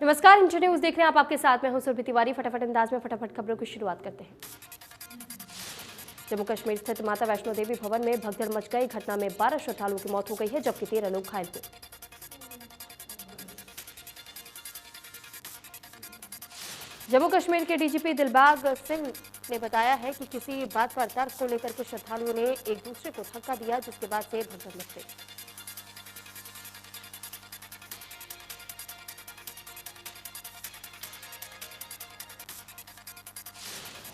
नमस्कार, inter news देख रहे हैं आप। आपके साथ में हूं सुरभि तिवारी। फटाफट अंदाज में फटाफट खबरों की शुरुआत करते हैं। जम्मू कश्मीर स्थित माता वैष्णो देवी भवन में भगदड़ मच गई। घटना में 12 श्रद्धालुओं की मौत हो गई है, जबकि 13 लोग घायल हुए। जम्मू कश्मीर के डीजीपी दिलबाग सिंह ने बताया है कि किसी बात पर तर्क को लेकर के श्रद्धालुओं ने एक दूसरे को धक्का दिया, जिसके बाद से भगदड़ मच गई।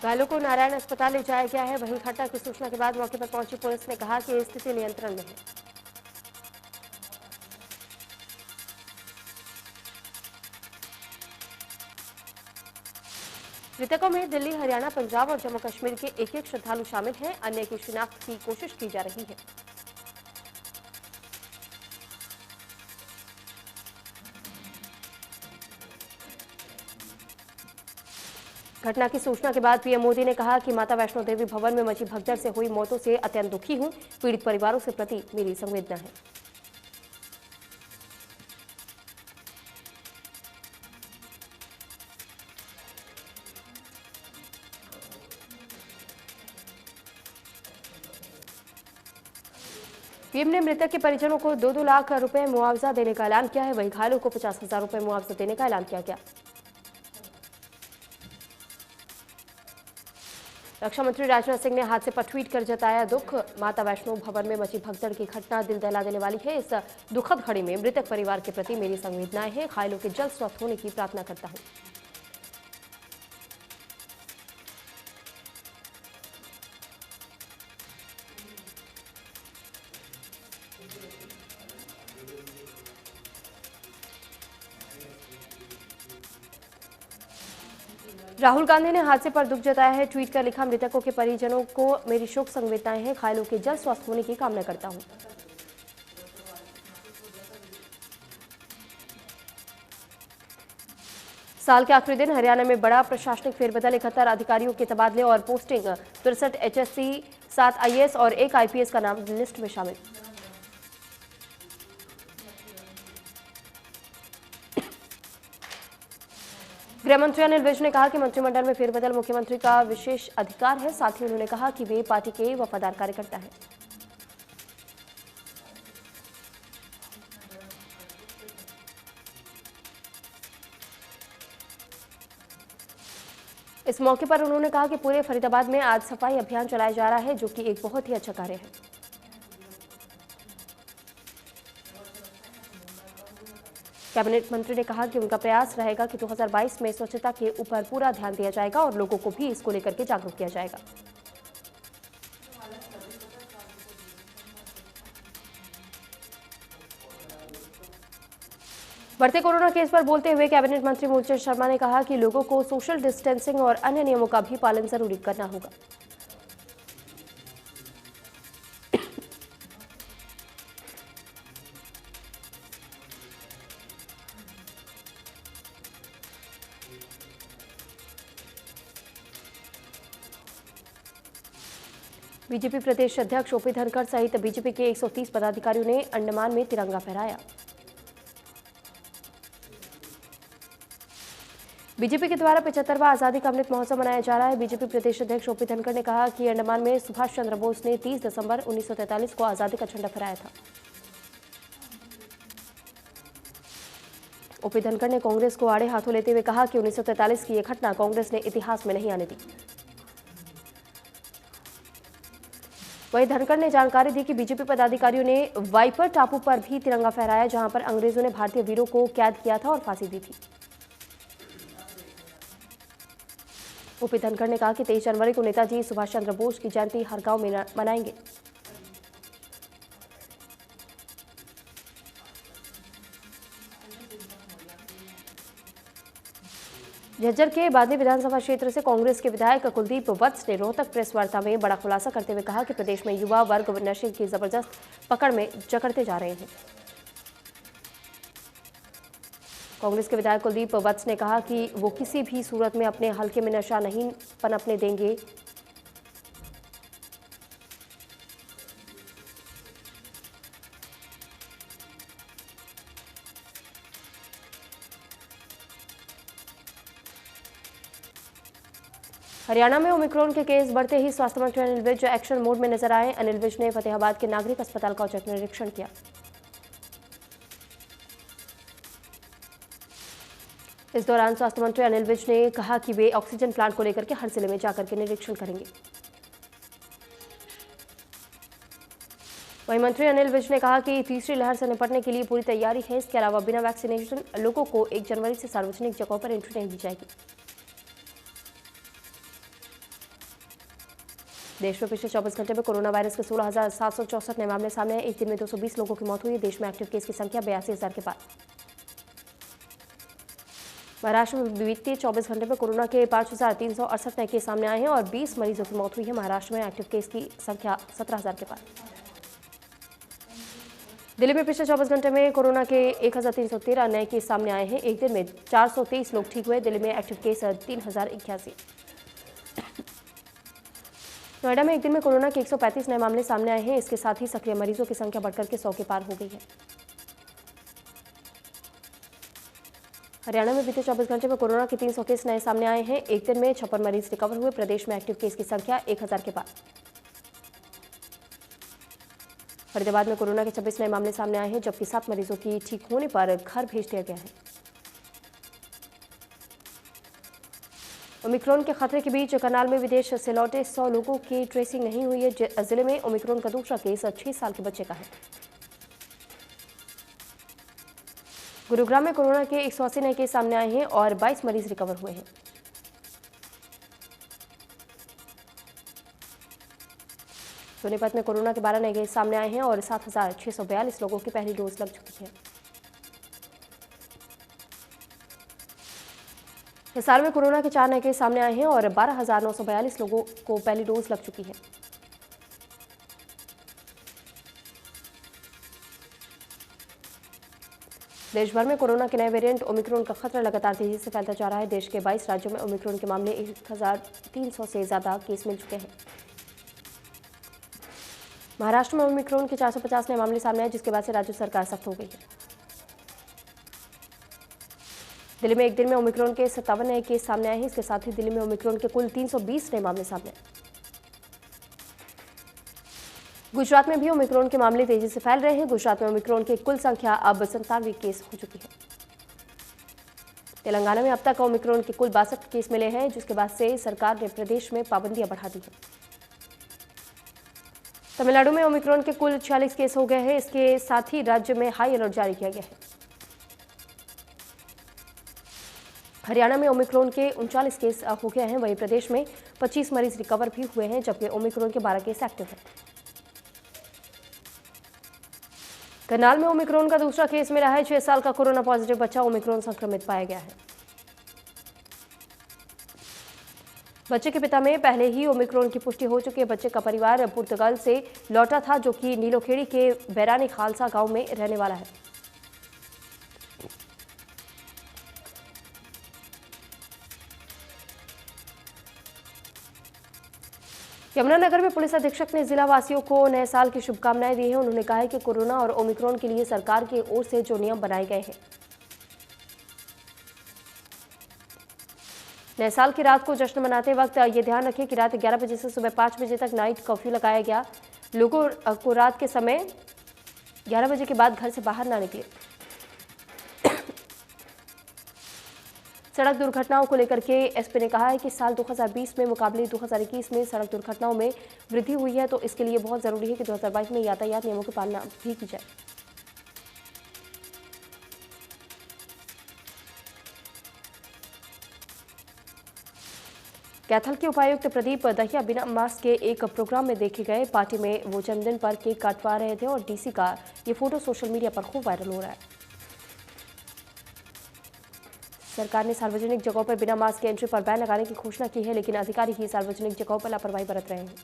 घायलों को नारायण अस्पताल ले जाया गया है। वहीं घटना की सूचना के बाद मौके पर पहुंची पुलिस ने कहा कि स्थिति नियंत्रण में है। मृतकों में दिल्ली, हरियाणा, पंजाब और जम्मू कश्मीर के एक श्रद्धालु शामिल हैं। अन्य की शिनाख्त की कोशिश की जा रही है। घटना की सूचना के बाद पीएम मोदी ने कहा कि माता वैष्णो देवी भवन में मची भगदड़ से हुई मौतों से अत्यंत दुखी हूं। पीड़ित परिवारों से प्रति मेरी संवेदना है। पीएम ने मृतक के परिजनों को 2-2 लाख रुपए मुआवजा देने का ऐलान किया है। वहीं घायलों को 50,000 रुपए मुआवजा देने का ऐलान किया गया। रक्षा मंत्री राजनाथ सिंह ने हादसे पर ट्वीट कर जताया दुख। माता वैष्णो भवन में मची भगदड़ की घटना दिल दहला देने वाली है। इस दुखद घड़ी में मृतक परिवार के प्रति मेरी संवेदनाएं हैं। घायलों के जल्द स्वस्थ होने की प्रार्थना करता हूं। राहुल गांधी ने हादसे पर दुख जताया है। ट्वीट कर लिखा, मृतकों के परिजनों को मेरी शोक संवेदनाएं हैं। घायलों के जल्द स्वस्थ होने की कामना करता हूं। साल के आखिरी दिन हरियाणा में बड़ा प्रशासनिक फेरबदल। 71 अधिकारियों के तबादले और पोस्टिंग। 63 एचएससी, 7 आईएएस और 1 आईपीएस का नाम लिस्ट में शामिल। गृह मंत्री अनिल विज ने कहा कि मंत्रिमंडल में फेरबदल मुख्यमंत्री का विशेष अधिकार है। साथ ही उन्होंने कहा कि वे पार्टी के वफादार कार्यकर्ता हैं। इस मौके पर उन्होंने कहा कि पूरे फरीदाबाद में आज सफाई अभियान चलाया जा रहा है, जो कि एक बहुत ही अच्छा कार्य है। कैबिनेट मंत्री ने कहा कि उनका प्रयास रहेगा कि 2022 में स्वच्छता के ऊपर पूरा ध्यान दिया जाएगा और लोगों को भी इसको लेकर के जागरूक किया जाएगा। बढ़ते कोरोना केस पर बोलते हुए कैबिनेट मंत्री मूलचंद शर्मा ने कहा कि लोगों को सोशल डिस्टेंसिंग और अन्य नियमों का भी पालन जरूरी करना होगा। बीजेपी प्रदेश अध्यक्ष ओपी धनखड़ सहित बीजेपी के 130 पदाधिकारियों ने अंडमान में तिरंगा फहराया। बीजेपी के द्वारा 75वां आजादी का अमृत महोत्सव मनाया जा रहा है। बीजेपी प्रदेश अध्यक्ष ओपी धनखड़ ने कहा कि अंडमान में सुभाष चंद्र बोस ने 30 दिसंबर 1943 को आजादी का झंडा फहराया था। ओपी धनखड़ ने कांग्रेस को आड़े हाथों लेते हुए कहा कि 1943 की यह घटना कांग्रेस ने इतिहास में नहीं आने दी। वहीं धनखड़ ने जानकारी दी कि बीजेपी पदाधिकारियों ने वाइपर टापू पर भी तिरंगा फहराया, जहां पर अंग्रेजों ने भारतीय वीरों को कैद किया था और फांसी दी थी। ओपी धनखड़ ने कहा कि 23 जनवरी को नेताजी सुभाष चंद्र बोस की जयंती हर गांव में मनाएंगे। झज्जर के बादनी विधानसभा क्षेत्र से कांग्रेस के विधायक कुलदीप वत्स ने रोहतक प्रेस वार्ता में बड़ा खुलासा करते हुए कहा कि प्रदेश में युवा वर्ग नशे की जबरदस्त पकड़ में जकड़ते जा रहे हैं। कांग्रेस के विधायक कुलदीप वत्स ने कहा कि वो किसी भी सूरत में अपने हलके में नशा नहीं पनपने देंगे। हरियाणा में ओमिक्रॉन के केस बढ़ते ही स्वास्थ्य मंत्री अनिल विज एक्शन मोड में नजर आए। अनिल विज ने फतेहाबाद के नागरिक अस्पताल का औचक निरीक्षण किया। इस दौरान स्वास्थ्य मंत्री अनिल विज ने कहा कि वे ऑक्सीजन प्लांट को लेकर के हर जिले में जाकर के निरीक्षण करेंगे। वहीं मंत्री अनिल विज ने कहा कि तीसरी लहर से निपटने के लिए पूरी तैयारी है। इसके अलावा बिना वैक्सीनेशन लोगों को 1 जनवरी से सार्वजनिक जगहों पर एंट्री नहीं दी जाएगी। देश में पिछले 24 घंटे में कोरोना वायरस के 16,764 नए मामले सामने आए। एक दिन में 220 लोगों की मौत हुई। देश में एक्टिव केस की संख्या 82,000 के पार। महाराष्ट्र में बीते 24 घंटे में कोरोना के 5,368 नए केस सामने आए हैं और 20 मरीजों की मौत हुई है। महाराष्ट्र में एक्टिव केस की संख्या 17,000 के पार। दिल्ली में पिछले 24 घंटे में कोरोना के 1,313 नए केस सामने आए हैं। एक दिन में 423 लोग ठीक हुए। दिल्ली में एक्टिव केस 3,081। नोएडा में एक दिन में कोरोना के 135 नए मामले सामने आए हैं। इसके साथ ही सक्रिय मरीजों की संख्या बढ़कर के 100 के पार हो गई है। हरियाणा में बीते 24 घंटे में कोरोना के 300 केस नए सामने आए हैं। एक दिन में 56 मरीज रिकवर हुए। प्रदेश में एक्टिव केस की संख्या 1,000 के पार। फरीदाबाद में कोरोना के 26 नए मामले सामने आए हैं, जबकि 7 मरीजों की ठीक होने पर घर भेज दिया गया है। ओमिक्रॉन के खतरे के बीच करनाल में विदेश से लौटे 100 लोगों की ट्रेसिंग नहीं हुई है। जिले में ओमिक्रॉन का दूसरा केस 6 साल के बच्चे का है। गुरुग्राम में कोरोना के 180 नए केस सामने आए हैं और 22 मरीज रिकवर हुए हैं। सोनीपत में कोरोना के 12 नए केस सामने आए हैं और 7,642 लोगों की पहली डोज लग चुकी है। हिसार में कोरोना के 4 नए केस सामने आए हैं और 12,942 लोगों को पहली डोज लग चुकी है। देश भर में कोरोना के नए वेरिएंट ओमिक्रॉन का खतरा लगातार तेजी से फैलता जा रहा है। देश के 22 राज्यों में ओमिक्रॉन के मामले 1,300 से ज्यादा केस मिल चुके हैं। महाराष्ट्र में ओमिक्रॉन के 450 नए मामले सामने आए, जिसके बाद से राज्य सरकार सख्त हो गई है। दिल्ली में एक दिन में ओमिक्रॉन के 57 नए केस सामने आए हैं। इसके साथ ही दिल्ली में ओमिक्रॉन के कुल 320 नए मामले सामने आए। गुजरात में भी ओमिक्रॉन के मामले तेजी से फैल रहे हैं। गुजरात में ओमिक्रॉन की कुल संख्या अब 97 केस हो चुकी है। तेलंगाना में अब तक ओमिक्रॉन के कुल 62 केस मिले हैं, जिसके बाद से सरकार ने प्रदेश में पाबंदियां बढ़ा दी हैं। तमिलनाडु में ओमिक्रॉन के कुल 46 केस हो गए हैं। इसके साथ ही राज्य में हाई अलर्ट जारी किया गया है। हरियाणा में ओमिक्रॉन के 39 केस हो गए हैं। वहीं प्रदेश में 25 मरीज रिकवर भी हुए हैं, जबकि ओमिक्रॉन के 12 केस एक्टिव हैं। करनाल में ओमिक्रॉन का दूसरा केस मिला है। 6 साल का कोरोना पॉजिटिव बच्चा ओमिक्रॉन संक्रमित पाया गया है। बच्चे के पिता में पहले ही ओमिक्रॉन की पुष्टि हो चुकी है। बच्चे का परिवार पुर्तगाल से लौटा था, जो कि नीलोखेड़ी के बैरानी खालसा गांव में रहने वाला है। यमुनानगर में पुलिस अधीक्षक ने जिला वासियों को नए साल की शुभकामनाएं दी हैं। उन्होंने कहा है कि कोरोना और ओमिक्रॉन के लिए सरकार की ओर से जो नियम बनाए गए हैं, नए साल की रात को जश्न मनाते वक्त ये ध्यान रखें कि रात 11 बजे से सुबह 5 बजे तक नाइट कर्फ्यू लगाया गया। लोगों को रात के समय 11 बजे के बाद घर से बाहर ना निकले। सड़क दुर्घटनाओं को लेकर के एसपी ने कहा है कि साल 2020 में मुकाबले 2021 में सड़क दुर्घटनाओं में वृद्धि हुई है, तो इसके लिए बहुत जरूरी है कि 2022 में यातायात नियमों की पालना भी की जाए। कैथल के उपायुक्त प्रदीप दहिया बिना मास्क के एक प्रोग्राम में देखे गए। पार्टी में वो जन्मदिन पर केक काटवा रहे थे और डीसी का ये फोटो सोशल मीडिया पर खूब वायरल हो रहा है। सरकार ने सार्वजनिक जगहों पर बिना मास्क के एंट्री पर बैन लगाने की घोषणा की है, लेकिन अधिकारी ही सार्वजनिक जगहों पर लापरवाही बरत रहे हैं।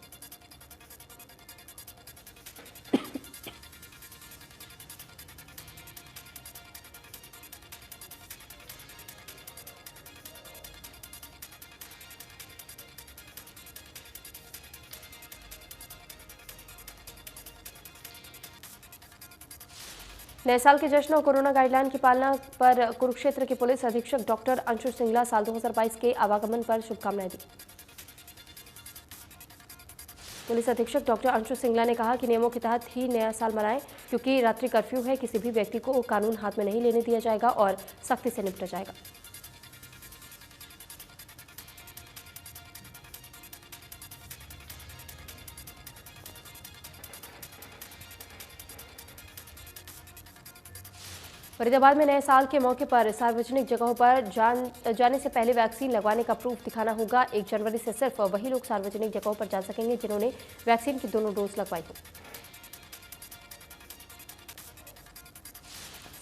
नए साल के जश्न और कोरोना गाइडलाइन की पालना पर कुरुक्षेत्र के पुलिस अधीक्षक डॉक्टर अंशु सिंगला साल 2022 के आवागमन पर शुभकामनाएं दी। पुलिस अधीक्षक डॉक्टर अंशु सिंगला ने कहा कि नियमों के तहत ही नया साल मनाएं, क्योंकि रात्रि कर्फ्यू है। किसी भी व्यक्ति को कानून हाथ में नहीं लेने दिया जाएगा और सख्ती से निपटा जाएगा। फरीदाबाद में नए साल के मौके पर सार्वजनिक जगहों पर जाने से पहले वैक्सीन लगवाने का प्रूफ दिखाना होगा। 1 जनवरी से सिर्फ वही लोग सार्वजनिक जगहों पर जा सकेंगे जिन्होंने वैक्सीन की दोनों डोज लगवाई हो।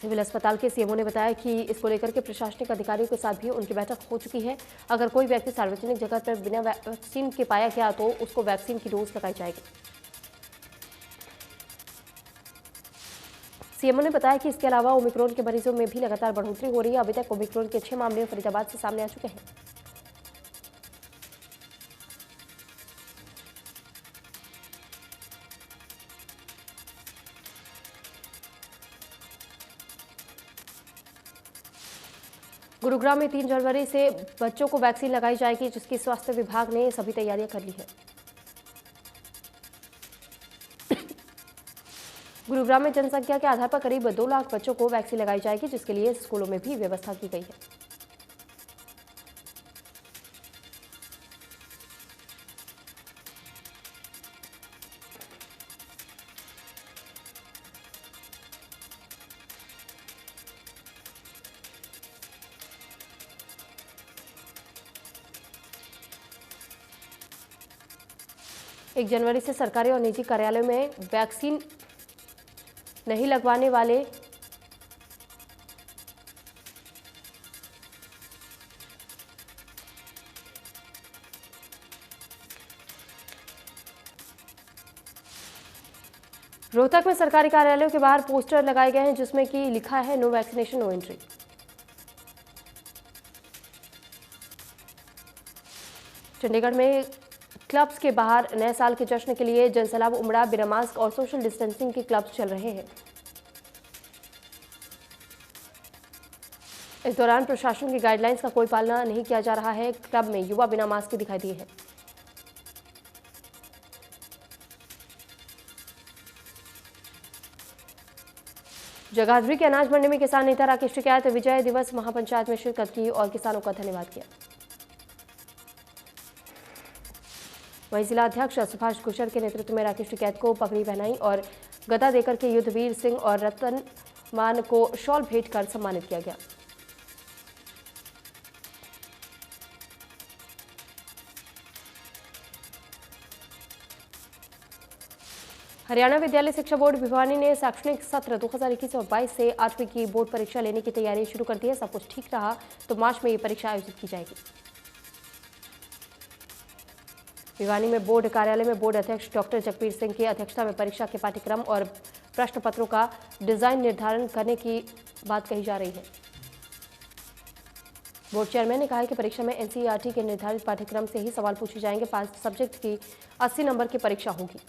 सिविल अस्पताल के सीएमओ ने बताया कि इसको लेकर के प्रशासनिक अधिकारियों के साथ भी उनकी बैठक हो चुकी है। अगर कोई व्यक्ति सार्वजनिक जगह पर बिना वैक्सीन के पाया गया तो उसको वैक्सीन की डोज लगाई जाएगी। सीएमओ ने बताया कि इसके अलावा ओमिक्रॉन के मरीजों में भी लगातार बढ़ोतरी हो रही है। अभी तक ओमिक्रॉन के 6 मामले फरीदाबाद से सामने आ चुके हैं। गुरुग्राम में 3 जनवरी से बच्चों को वैक्सीन लगाई जाएगी, जिसकी स्वास्थ्य विभाग ने सभी तैयारियां कर ली है। गुरुग्राम में जनसंख्या के आधार पर करीब 2 लाख बच्चों को वैक्सीन लगाई जाएगी, जिसके लिए स्कूलों में भी व्यवस्था की गई है। एक जनवरी से सरकारी और निजी कार्यालयों में वैक्सीन नहीं लगवाने वाले रोहतक में सरकारी कार्यालयों के बाहर पोस्टर लगाए गए हैं, जिसमें कि लिखा है no vaccination no entry. Chandigarh में क्लब्स के बाहर नए साल के जश्न के लिए जनसैलाब उमड़ा। बिना मास्क और सोशल डिस्टेंसिंग के क्लब्स चल रहे हैं। इस दौरान प्रशासन की गाइडलाइंस का कोई पालना नहीं किया जा रहा है। क्लब में युवा बिना मास्क के दिखाई दिए हैं। जगाधरी के अनाज मंडी में किसान नेता राकेश टिकैत विजय दिवस महापंचायत में शिरकत की और किसानों का धन्यवाद किया। वहीं जिला अध्यक्ष सुभाष गुर्जर के नेतृत्व में राकेश टिकैत को पगड़ी पहनाई और गदा देकर के युद्धवीर सिंह और रतन मान को शॉल भेंट कर सम्मानित किया गया। हरियाणा विद्यालय शिक्षा बोर्ड भिवानी ने शैक्षणिक सत्र 2021 और 22 से 8वीं की बोर्ड परीक्षा लेने की तैयारी शुरू कर दी है। सब कुछ ठीक रहा तो मार्च में ये परीक्षा आयोजित की जाएगी। भिवानी में बोर्ड कार्यालय में बोर्ड अध्यक्ष डॉक्टर जगबीर सिंह की अध्यक्षता में परीक्षा के पाठ्यक्रम और प्रश्न पत्रों का डिजाइन निर्धारण करने की बात कही जा रही है। बोर्ड चेयरमैन ने कहा है कि परीक्षा में एनसीईआरटी के निर्धारित पाठ्यक्रम से ही सवाल पूछे जाएंगे। 5 सब्जेक्ट की 80 नंबर की परीक्षा होगी।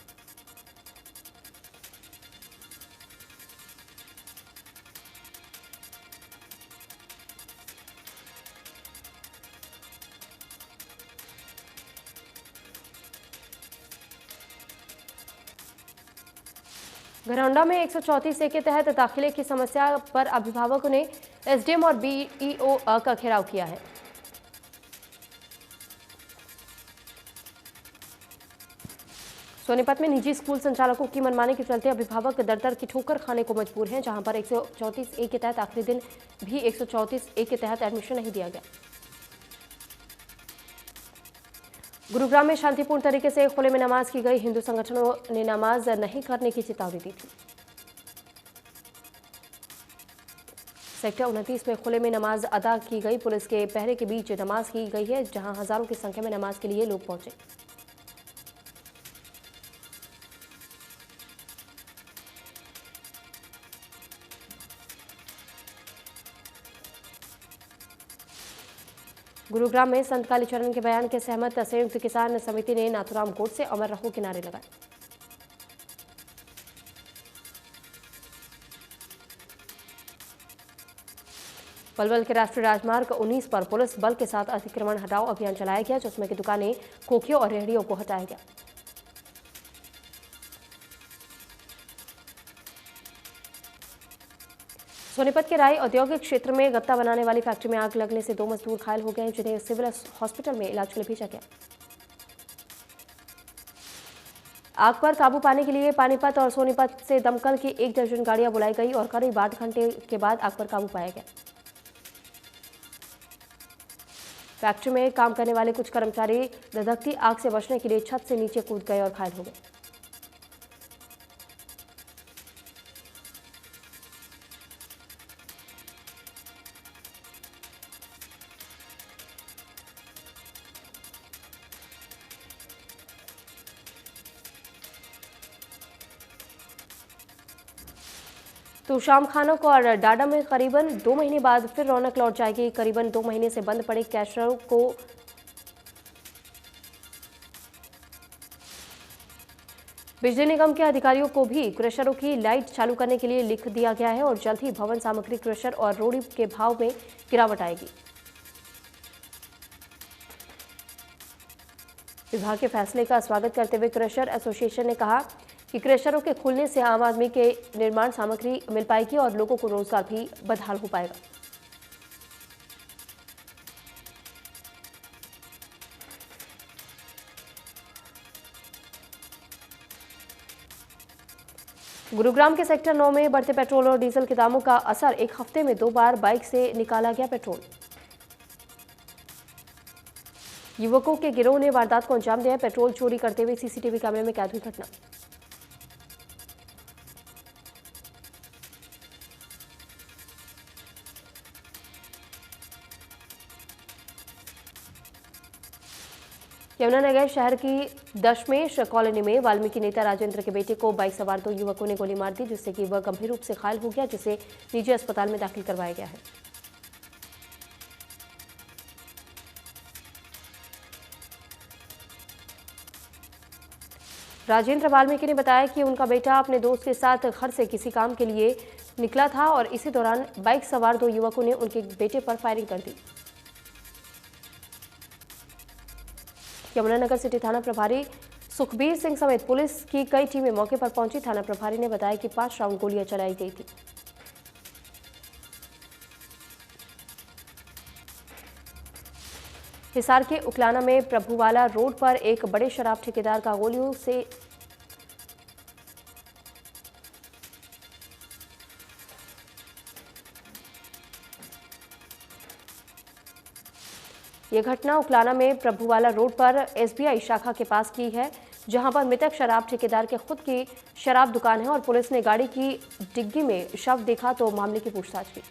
घरौंडा में 134 ए के तहत दाखिले की समस्या पर अभिभावकों ने एसडीएम और बीईओ का घेराव किया है। सोनीपत में निजी स्कूल संचालकों की मनमानी के चलते अभिभावक दर-दर की ठोकर खाने को मजबूर हैं, जहां पर 134 ए के तहत आखिरी दिन भी 134 ए के तहत एडमिशन नहीं दिया गया। गुरुग्राम में शांतिपूर्ण तरीके से खुले में नमाज की गई। हिंदू संगठनों ने नमाज नहीं करने की चेतावनी दी थी। सेक्टर 29 में खुले में नमाज अदा की गई। पुलिस के पहरे के बीच नमाज की गई है, जहां हजारों की संख्या में नमाज के लिए लोग पहुंचे। गुरुग्राम में संत कालीचरण के बयान के सहमत संयुक्त किसान समिति ने नाथुराम गोड से अमर रहो के नारे लगाए। पलवल के राष्ट्रीय राजमार्ग 19 पर पुलिस बल के साथ अतिक्रमण हटाओ अभियान चलाया गया, जिसमें की दुकानें, खोखियों और रेहड़ियों को हटाया गया। सोनीपत के राय औद्योगिक क्षेत्र में गत्ता बनाने वाली फैक्ट्री में आग लगने से 2 मजदूर घायल हो गए हैं, जिन्हें सिविल हॉस्पिटल में इलाज के लिए भेजा गया। आग पर काबू पाने के लिए पानीपत और सोनीपत से दमकल की 1 दर्जन गाड़ियां बुलाई गई और करीब 8 घंटे के बाद आग पर काबू पाया गया। फैक्ट्री में काम करने वाले कुछ कर्मचारी धधकती आग से बचने के लिए छत से नीचे कूद गए और घायल हो गए। तो शाम खानों को और डाडा में करीबन 2 महीने बाद फिर रौनक लौट जाएगी। करीबन 2 महीने से बंद पड़े क्रशरों को बिजली निगम के अधिकारियों को भी क्रशरों की लाइट चालू करने के लिए लिख दिया गया है और जल्द ही भवन सामग्री क्रशर और रोड़ी के भाव में गिरावट आएगी। विभाग के फैसले का स्वागत करते हुए क्रशर एसोसिएशन ने कहा कि क्रशरों के खुलने से आम आदमी के निर्माण सामग्री मिल पाएगी और लोगों को रोजगार भी बहाल हो पाएगा। गुरुग्राम के सेक्टर 9 में बढ़ते पेट्रोल और डीजल के दामों का असर। एक हफ्ते में 2 बार बाइक से निकाला गया पेट्रोल। युवकों के गिरोह ने वारदात को अंजाम दिया। पेट्रोल चोरी करते हुए सीसीटीवी कैमरे में कैद हुई घटना। यमुनानगर शहर की दशमेश कॉलोनी में वाल्मीकि नेता राजेंद्र के बेटे को बाइक सवार 2 युवकों ने गोली मार दी, जिससे कि वह गंभीर रूप से घायल हो गया, जिसे निजी अस्पताल में दाखिल करवाया गया है। राजेंद्र वाल्मीकि ने बताया कि उनका बेटा अपने दोस्त के साथ घर से किसी काम के लिए निकला था और इसी दौरान बाइक सवार 2 युवकों ने उनके बेटे पर फायरिंग कर दी। यमुनानगर सिटी थाना प्रभारी सुखबीर सिंह समेत पुलिस की कई टीमें मौके पर पहुंची। थाना प्रभारी ने बताया कि 5 राउंड गोलियां चलाई गई थी। हिसार के उकलाना में प्रभुवाला रोड पर एक बड़े शराब ठेकेदार का गोलियों से यह घटना उकलाना में प्रभुवाला रोड पर एसबीआई शाखा के पास की है, जहां पर मृतक शराब ठेकेदार के खुद की शराब दुकान है और पुलिस ने गाड़ी की डिग्गी में शव देखा तो मामले की पूछताछ की।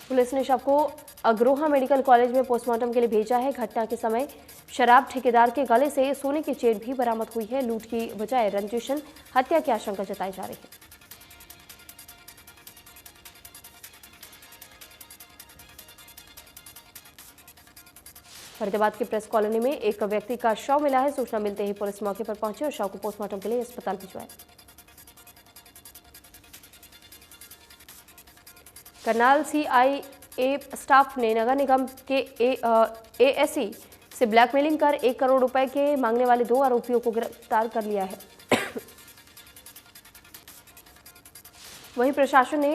पुलिस ने शव को अग्रोहा मेडिकल कॉलेज में पोस्टमार्टम के लिए भेजा है। घटना के समय शराब ठेकेदार के गले से सोने की चेन भी बरामद हुई है। लूट की बजाय रंजिशन हत्या की आशंका जताई जा रही है। फरीदाबाद की प्रेस कॉलोनी में एक व्यक्ति का शव मिला है। सूचना मिलते ही पुलिस मौके पर पहुंची और शव को पोस्टमार्टम के लिए अस्पताल भिजवाया। करनाल सीआईए स्टाफ ने नगर निगम के एएसई से ब्लैकमेलिंग कर 1 करोड़ रुपए के मांगने वाले 2 आरोपियों को गिरफ्तार कर लिया है। वहीं प्रशासन ने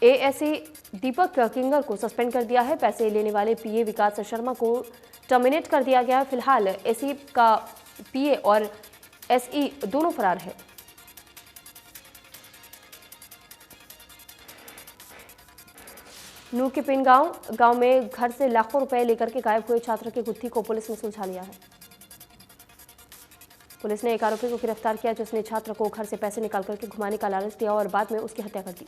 एएसई दीपक किंगर को सस्पेंड कर दिया है। पैसे लेने वाले पीए विकास शर्मा को टर्मिनेट कर दिया गया है। फिलहाल एसई का पीए और एसई दोनों फरार है। नूर के पिन गांव में घर से लाखों रुपए लेकर के गायब हुए छात्र की गुत्थी को पुलिस ने सुलझा लिया है। पुलिस ने एक आरोपी को गिरफ्तार किया, जिसने छात्र को घर से पैसे निकाल करके घुमाने का लालच दिया और बाद में उसकी हत्या कर दी।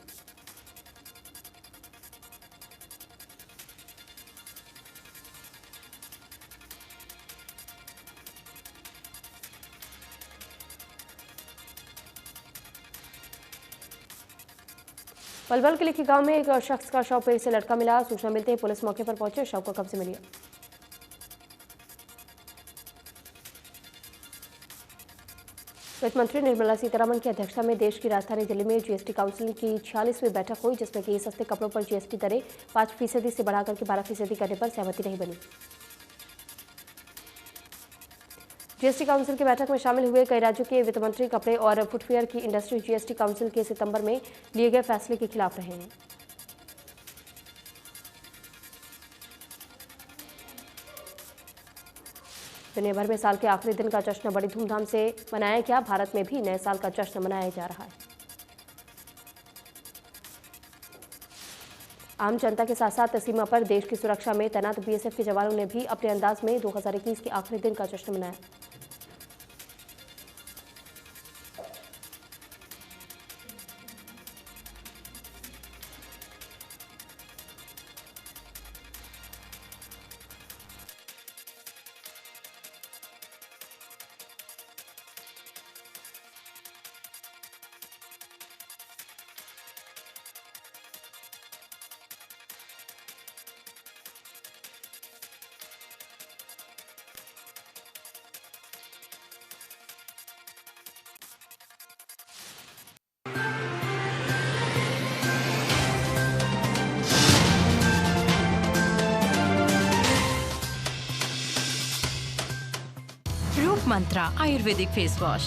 पलवल के लिखी गांव में एक शख्स का शव पेड़ से लटका मिला। सूचना मिलते ही पुलिस मौके पर पहुंची और शव को कब्जे में लिया। वित्त मंत्री निर्मला सीतारमण की अध्यक्षता में देश की राजधानी दिल्ली में जीएसटी काउंसिल की 46वीं बैठक हुई, जिसमें कि सस्ते कपड़ों पर जीएसटी दरें 5% से बढ़ाकर के 12% करने पर सहमति नहीं बनी। जीएसटी काउंसिल की बैठक में शामिल हुए कई राज्यों के वित्त मंत्री कपड़े और फुटवियर की इंडस्ट्री जीएसटी काउंसिल के सितंबर में लिए गए फैसले के खिलाफ रहे हैं। दुनिया भर में साल के आखिरी दिन का जश्न बड़ी धूमधाम से मनाया गया। भारत में भी नए साल का जश्न मनाया जा रहा है। आम जनता के साथ साथ सीमा पर देश की सुरक्षा में तैनात बीएसएफ के जवानों ने भी अपने अंदाज में 2021 के आखिरी दिन का जश्न मनाया। रूप मंत्रा आयुर्वेदिक फेस वॉश।